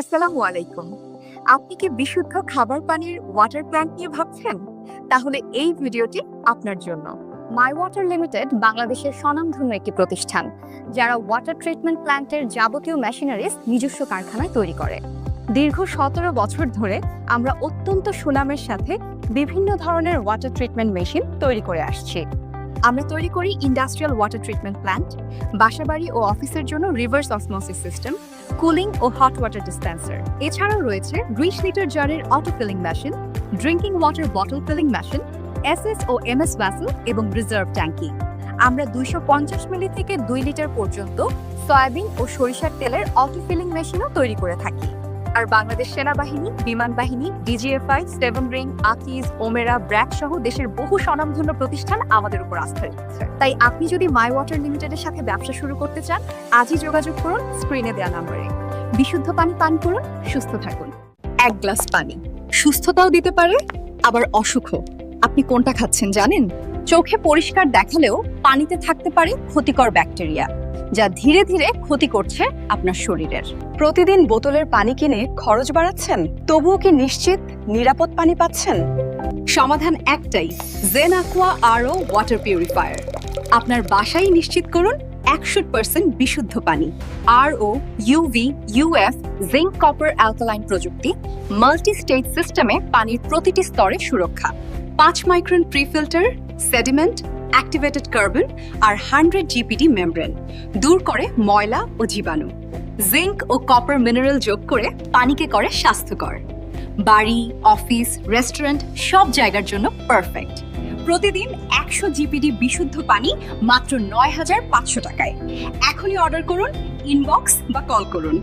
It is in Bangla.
আসসালামু আলাইকুম। আপনি কি বিশুদ্ধ খাবার পানির ওয়াটার প্ল্যান্ট নিয়ে ভাবছেন? তাহলে এই ভিডিওটি আপনার জন্য। মাই ওয়াটার লিমিটেড বাংলাদেশের স্বনামধন্য একটি প্রতিষ্ঠান যারা ওয়াটার ট্রিটমেন্ট প্ল্যান্টের যাবতীয় মেশিনারিজ নিজস্ব কারখানায় তৈরি করে। দীর্ঘ ১৭ বছর ধরে আমরা অত্যন্ত সুনামের সাথে বিভিন্ন ধরনের ওয়াটার ট্রিটমেন্ট মেশিন তৈরি করে আসছি। আমরা তৈরি করি ইন্ডাস্ট্রিয়াল ওয়াটার ট্রিটমেন্ট প্ল্যান্ট, বাসাবাড়ি ও অফিসের জন্য রিভার্স অসমোসিস সিস্টেম, কুলিং ও হট ওয়াটার ডিসপেন্সার। এছাড়াও রয়েছে ২০ লিটার জারের auto filling machine, drinking water bottle filling machine, SS ও এমএস ভ্যাসেল এবং রিজার্ভ ট্যাঙ্কি। আমরা ২৫০ মিলি থেকে ২ লিটার পর্যন্ত সয়াবিন ও সরিষার তেলের অটো ফিলিং মেশিনও তৈরি করে থাকি। আর বাংলাদেশ সেনাবাহিনী, বিমান বাহিনী, DGFI, seven ring, Akij, Omera, BRAC সহ দেশের বহু স্বনামধন্য প্রতিষ্ঠান আমাদের উপর আস্থা রেখেছে। তাই আপনি যদি মাই ওয়াটার লিমিটেডের সাথে ব্যবসা শুরু করতে চান, আজই যোগাযোগ করুন স্ক্রিনে দেওয়া নম্বরে। বিশুদ্ধ পানি পান করুন, সুস্থ থাকুন। এক গ্লাস পানি সুস্থতাও দিতে পারে, আবার অসুখও। আপনি কোনটা খাচ্ছেন জানেন? চোখে পরিষ্কার দেখালেও পানিতে থাকতে পারে ক্ষতিকর ব্যাকটেরিয়া, যা ধীরে ধীরে ক্ষতি করছে আপনার শরীরের। প্রতিদিন বোতলের পানি কিনে খরচ বাড়াচ্ছেন, তবুও কি নিশ্চিত নিরাপদ পানি পাচ্ছেন? সমাধান একটাই, জেন অ্যাকোয়া আরও ওয়াটার পিউরিফায়ার। আপনার বাসায় নিশ্চিত করুন ১০০% বিশুদ্ধ পানি। আরও, UV, UF, zinc copper alkaline প্রযুক্তি, মাল্টি স্টেজ সিস্টেমে পানির প্রতিটি স্তরে সুরক্ষা। ৫ মাইক্রন প্রিফিল্টার, সেডিমেন্ট, অ্যাক্টিভেটেড কার্বন আর 100 জিপিডি মেমব্রেন দূর করে ময়লা ও জীবাণু। জিঙ্ক ও কপার মিনারেল যোগ করে পানিকে করে স্বাস্থ্যকর। বাড়ি, অফিস, রেস্টুরেন্ট সব জায়গার জন্য পারফেক্ট। প্রতিদিন ১০০ জিপিডি বিশুদ্ধ পানি মাত্র ৯,৫০০ টাকায়। এখনই অর্ডার করুন, ইনবক্স বা কল করুন।